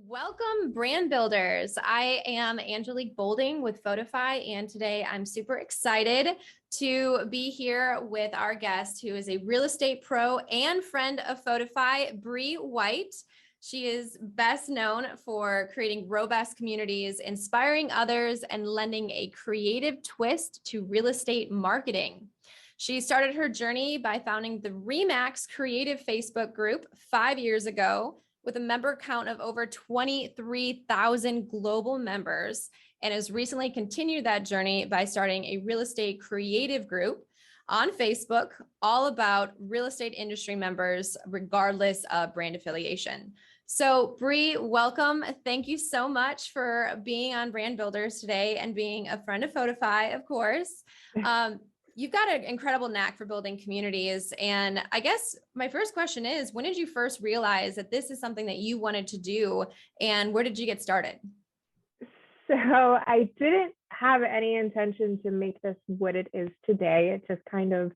Welcome, brand builders. I am Angelique Bolding with PhotoFi, and today I'm super excited to be here with our guest, who is a real estate pro and friend of PhotoFi, Bri White. She is best known for creating robust communities, inspiring others, and lending a creative twist to real estate marketing. She started her journey by founding the ReMax creative Facebook group 5 years ago, with a member count of over 23,000 global members, and has recently continued that journey by starting a real estate creative group on Facebook, all about real estate industry members, regardless of brand affiliation. So Bri, welcome. Thank you so much for being on Brand Builders today and being a friend of PhotoFi, of course. You've got an incredible knack for building communities. And I guess my first question is, when did you first realize that this is something that you wanted to do, and where did you get started? So I didn't have any intention to make this what it is today. It just kind of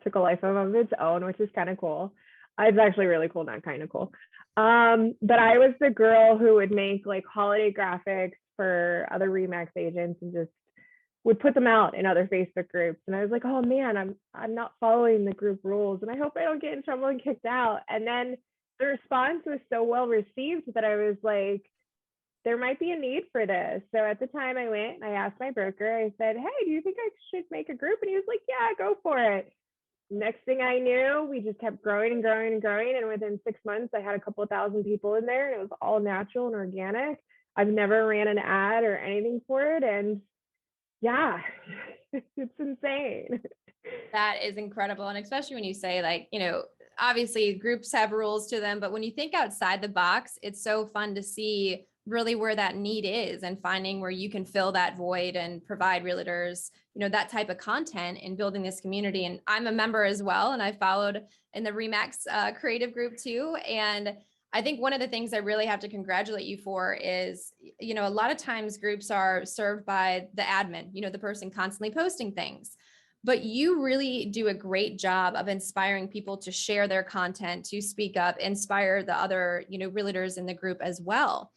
took a life of its own, which is kind of cool. It's actually really cool, not kind of cool. But I was the girl who would make like holiday graphics for other ReMax agents and just would put them out in other Facebook groups. And I was like, oh man, I'm not following the group rules, and I hope I don't get in trouble and kicked out. And then the response was so well received that I was like, there might be a need for this. So at the time I went and I asked my broker, I said, hey, do you think I should make a group? And he was like, yeah, go for it. Next thing I knew, we just kept growing and growing and growing. And within 6 months, I had a couple of thousand people in there, and it was all natural and organic. I've never ran an ad or anything for it. And yeah, it's insane. That is incredible. And especially when you say, like, obviously groups have rules to them, but when you think outside the box, it's so fun to see really where that need is and finding where you can fill that void and provide realtors, that type of content and building this community. And I'm a member as well, and I followed in the ReMax creative group too. And I think one of the things I really have to congratulate you for is, a lot of times groups are served by the admin, the person constantly posting things, but you really do a great job of inspiring people to share their content, to speak up, inspire the other, realtors in the group as well.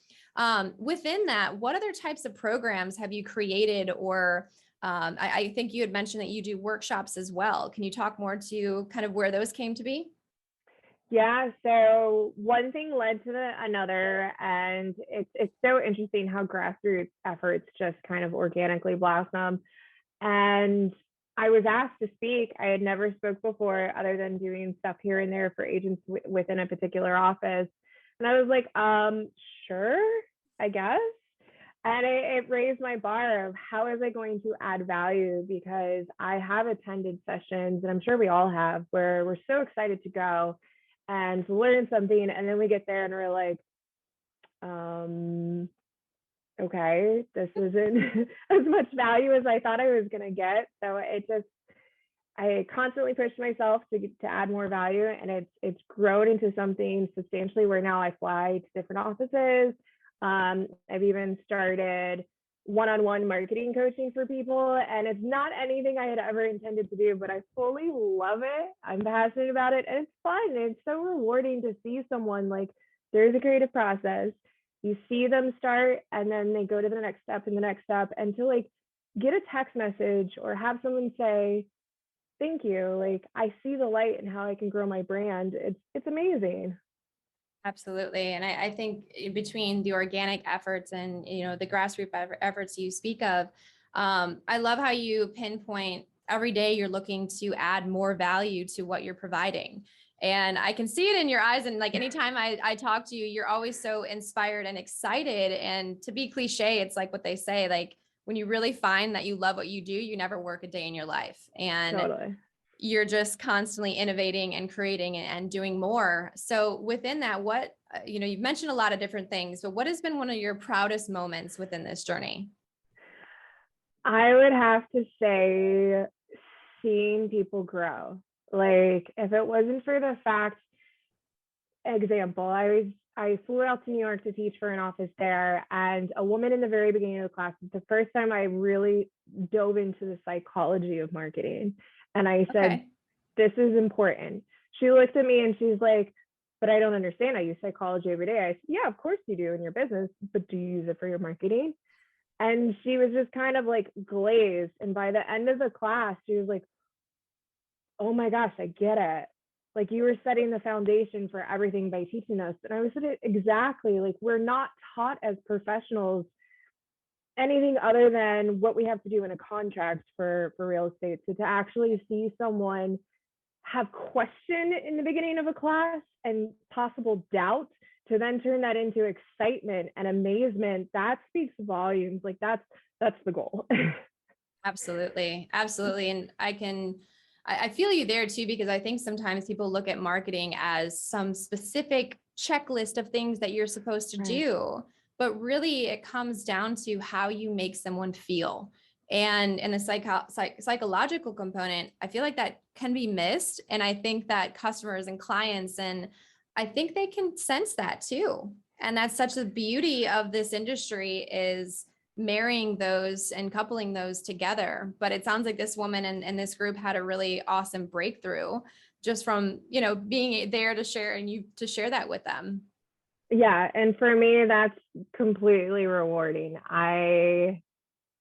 Within that, what other types of programs have you created? Or I think you had mentioned that you do workshops as well. Can you talk more to kind of where those came to be? Yeah, so one thing led to another, and it's so interesting how grassroots efforts just kind of organically blossom. And I was asked to speak. I had never spoke before, other than doing stuff here and there for agents within a particular office. And I was like, sure, I guess. And it raised my bar of how is I going to add value, because I have attended sessions, and I'm sure we all have, where we're so excited to go and to learn something, and then we get there and we're like, okay, this isn't as much value as I thought I was going to get. So I constantly pushed myself to add more value, and it's grown into something substantially where now I fly to different offices. I've even started one-on-one marketing coaching for people, and it's not anything I had ever intended to do, but I fully love it. I'm passionate about it, and it's fun. It's so rewarding to see someone, like, there's a creative process. You see them start, and then they go to the next step and the next step, and to like get a text message or have someone say, thank you, like, I see the light and how I can grow my brand. It's amazing. Absolutely. And I think between the organic efforts and, the grassroots efforts you speak of, I love how you pinpoint every day you're looking to add more value to what you're providing. And I can see it in your eyes. And like, anytime I talk to you, you're always so inspired and excited. And to be cliche, it's like what they say, like, when you really find that you love what you do, you never work a day in your life. And Totally. You're just constantly innovating and creating and doing more. So within that, what, you've mentioned a lot of different things, but what has been one of your proudest moments within this journey? I would have to say seeing people grow. Like, if it wasn't for the fact, example, I flew out to New York to teach for an office there, and a woman in the very beginning of the class, it's the first time I really dove into the psychology of marketing. And I said, Okay. this is important. She looked at me and she's like, but I don't understand. I use psychology every day. I said, yeah, of course you do in your business, but do you use it for your marketing? And she was just kind of like glazed. And by the end of the class, she was like, oh my gosh, I get it. Like you were setting the foundation for everything by teaching us. And I was like, exactly. Like we're not taught as professionals anything other than what we have to do in a contract for real estate. So to actually see someone have question in the beginning of a class and possible doubt, to then turn that into excitement and amazement, that speaks volumes. Like that's the goal. Absolutely. Absolutely. And I feel you there too, because I think sometimes people look at marketing as some specific checklist of things that you're supposed to do, but really it comes down to how you make someone feel. And in a psychological component, I feel like that can be missed. And I think that customers and clients, and I think they can sense that too. And that's such the beauty of this industry, is marrying those and coupling those together. But it sounds like this woman and this group had a really awesome breakthrough just from, being there to share, and you to share that with them. Yeah. And for me, that's completely rewarding.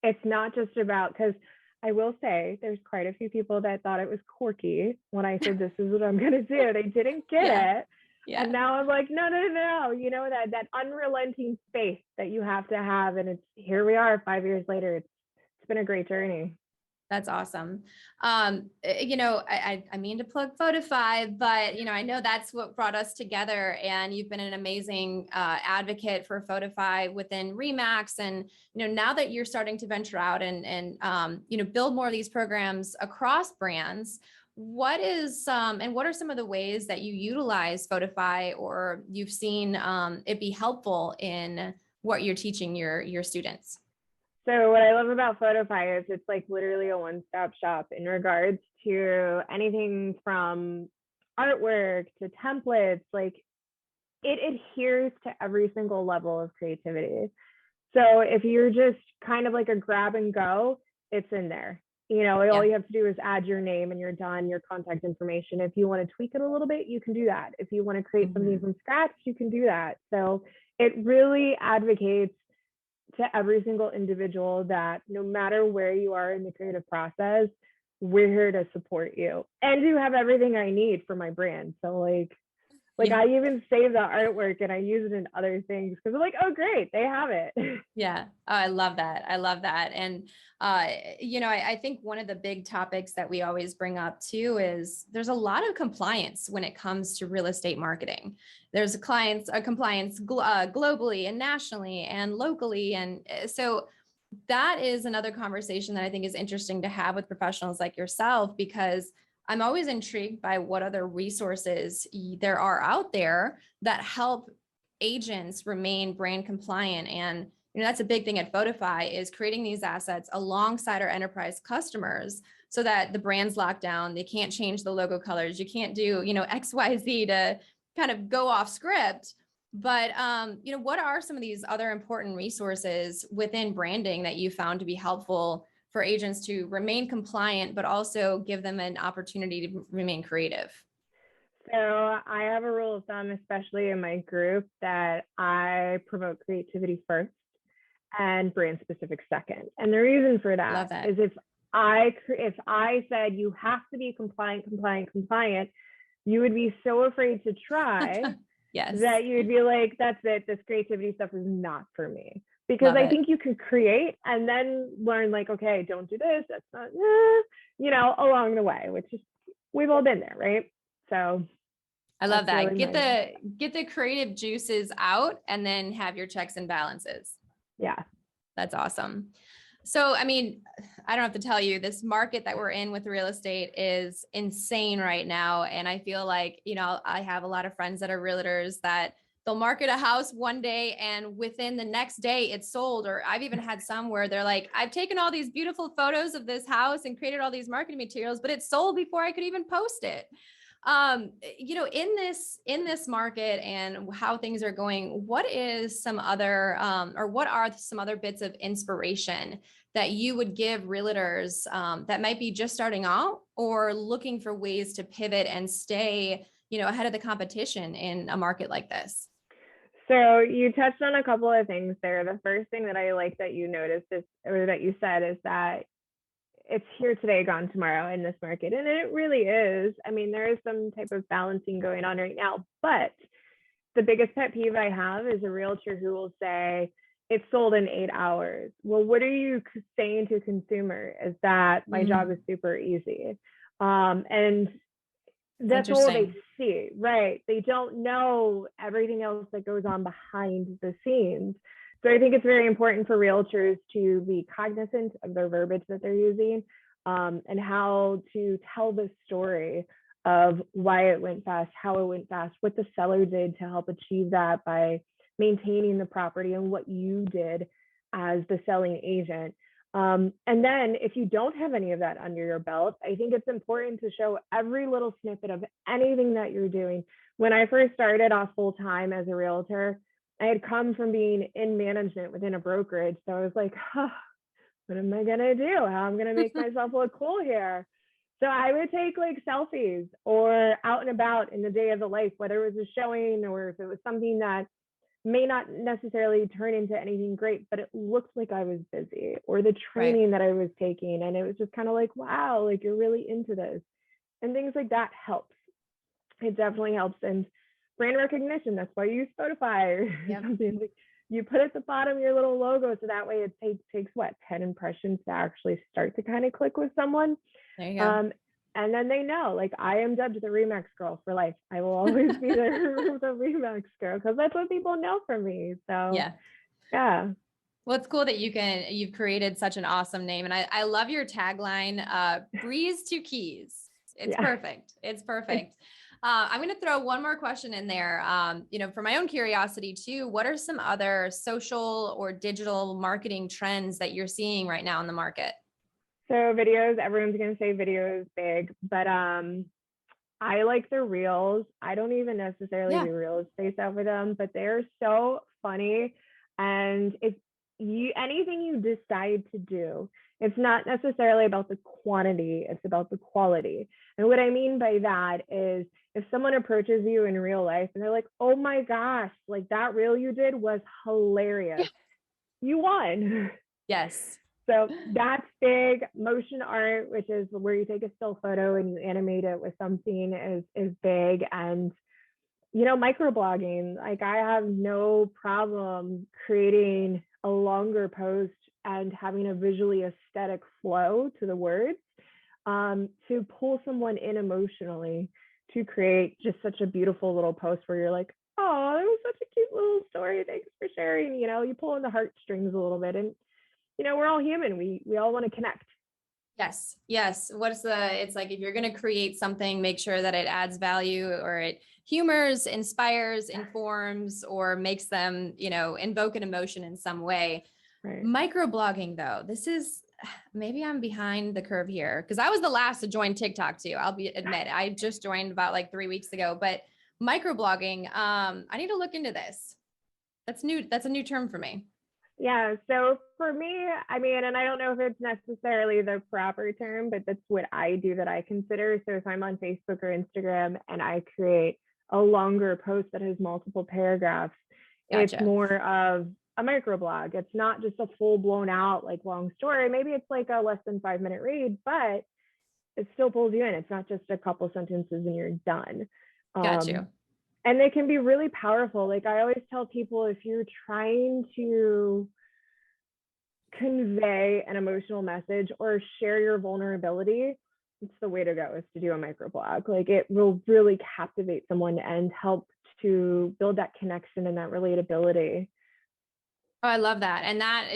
It's not just about, because I will say there's quite a few people that thought it was quirky when I said, this is what I'm going to do. They didn't get it. Yeah. And now I'm like, no, that unrelenting faith that you have to have. And here we are 5 years later. It's been a great journey. That's awesome. I mean to plug PhotoFi, but I know that's what brought us together, and you've been an amazing advocate for PhotoFi within ReMax. And now that you're starting to venture out and build more of these programs across brands, what are some of the ways that you utilize PhotoFi, or you've seen it be helpful in what you're teaching your students? So what I love about PhotoFi is it's like literally a one-stop shop in regards to anything from artwork to templates. Like it adheres to every single level of creativity. So if you're just kind of like a grab and go, it's in there. All you have to do is add your name and you're done, your contact information. If you want to tweak it a little bit, you can do that. If you want to create something from scratch, you can do that. So it really advocates to every single individual that no matter where you are in the creative process, we're here to support you and to have everything I need for my brand. So like I even save the artwork and I use it in other things because I'm like, oh great, they have it. Yeah. Oh, I love that. I love that. And, I think one of the big topics that we always bring up too is there's a lot of compliance when it comes to real estate marketing. There's compliance globally and nationally and locally. And so that is another conversation that I think is interesting to have with professionals like yourself, because I'm always intrigued by what other resources there are out there that help agents remain brand compliant. And that's a big thing at PhotoFi, is creating these assets alongside our enterprise customers so that the brand's locked down. They can't change the logo colors. You can't do, XYZ to kind of go off script. But, what are some of these other important resources within branding that you found to be helpful for agents to remain compliant, but also give them an opportunity to remain creative? So I have a rule of thumb, especially in my group, that I promote creativity first and brand specific second. And the reason for that is if I said you have to be compliant, you would be so afraid to try that you would be like, that's it. This creativity stuff is not for me. Because I think you can create and then learn like, okay, don't do this. That's not, along the way, which is, we've all been there, right? So I love that. Really get the creative juices out and then have your checks and balances. Yeah. That's awesome. So, I mean, I don't have to tell you, this market that we're in with real estate is insane right now. And I feel like, I have a lot of friends that are realtors that they'll market a house one day and within the next day it's sold. Or I've even had some where they're like, I've taken all these beautiful photos of this house and created all these marketing materials, but it's sold before I could even post it. In this market and how things are going, what is some other, or what are some other bits of inspiration that you would give realtors that might be just starting out or looking for ways to pivot and stay, ahead of the competition in a market like this? So you touched on a couple of things there. The first thing that I like that you noticed is, or that you said, is that it's here today, gone tomorrow in this market. And it really is. I mean, there is some type of balancing going on right now, but the biggest pet peeve I have is a realtor who will say it's sold in 8 hours. Well, what are you saying to a consumer? Is that my job is super easy? And that's all they see, right? They don't know everything else that goes on behind the scenes. So I think it's very important for realtors to be cognizant of their verbiage that they're using, and how to tell the story of why it went fast, how it went fast, what the seller did to help achieve that by maintaining the property, and what you did as the selling agent. And then if you don't have any of that under your belt, I think it's important to show every little snippet of anything that you're doing. When I first started off full time as a realtor, I had come from being in management within a brokerage. So I was like, oh, what am I going to do? How am I going to make myself look cool here? So I would take like selfies or out and about in the day of the life, whether it was a showing or if it was something that may not necessarily turn into anything great, but it looked like I was busy, or the training that I was taking. And it was just kind of like, wow, like you're really into this. And things like that helps. It definitely helps. And brand recognition, that's why you use PhotoFi or something. Like you put at the bottom your little logo, so that way it takes what, 10 impressions to actually start to kind of click with someone. There you go. And then they know, like, I am dubbed the ReMax girl for life. I will always be the ReMax girl, because that's what people know from me. So yeah. Well, it's cool that you've created such an awesome name. And I love your tagline, breeze to keys. It's perfect. It's perfect. I'm going to throw one more question in there. For my own curiosity too, what are some other social or digital marketing trends that you're seeing right now in the market? So videos, everyone's going to say video is big, but I like the reels. I don't even necessarily do reels based off of them, but they're so funny. And if anything you decide to do, it's not necessarily about the quantity, it's about the quality. And what I mean by that is, if someone approaches you in real life and they're like, oh my gosh, like that reel you did was hilarious, you won. Yes. So that's big. Motion art, which is where you take a still photo and you animate it with something, is big. And microblogging, like I have no problem creating a longer post and having a visually aesthetic flow to the words, to pull someone in emotionally, to create just such a beautiful little post where you're like, oh, it was such a cute little story, thanks for sharing. You pull in the heartstrings a little bit. And we're all human, we all want to connect. Yes. It's like, if you're going to create something, make sure that it adds value, or it humors, inspires, informs, or makes them, invoke an emotion in some way. Right. Microblogging though, maybe I'm behind the curve here, because I was the last to join TikTok too. Admit, I just joined about like 3 weeks ago, but microblogging, I need to look into this. That's new. That's a new term for me. Yeah. So for me, I mean, and I don't know if it's necessarily the proper term, but that's what I do that I consider. So if I'm on Facebook or Instagram and I create a longer post that has multiple paragraphs, it's more of a microblog. It's not just a full blown out, like long story. Maybe it's like a less than 5-minute read, but it still pulls you in. It's not just a couple sentences and you're done. Got you. And they can be really powerful. Like I always tell people, if you're trying to convey an emotional message or share your vulnerability, it's the way to go, is to do a microblog. Like it will really captivate someone and help to build that connection and that relatability. Oh, I love that. And that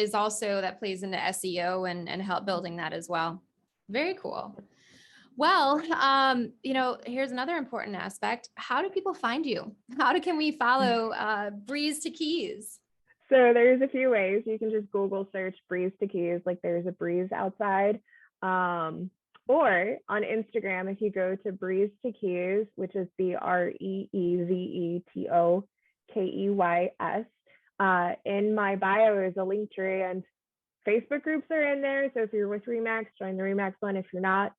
plays into SEO and help building that as well. Very cool. Well, here's another important aspect. How do people find you? Can we follow Breeze to Keys? So there's a few ways. You can just Google search Breeze to Keys, like there's a breeze outside. Or on Instagram, if you go to Breeze to Keys, which is BREEZETOKEYS, in my bio is a link tree, and Facebook groups are in there. So if you're with ReMax, join the ReMax one. If you're not,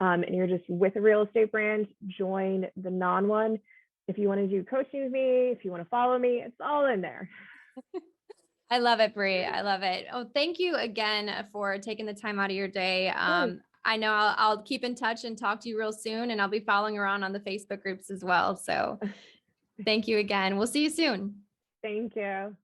and you're just with a real estate brand, join the non one. If you want to do coaching with me, if you want to follow me, it's all in there. I love it, Bri. I love it. Oh, thank you again for taking the time out of your day. I know I'll keep in touch and talk to you real soon, and I'll be following around on the Facebook groups as well. So thank you again. We'll see you soon. Thank you.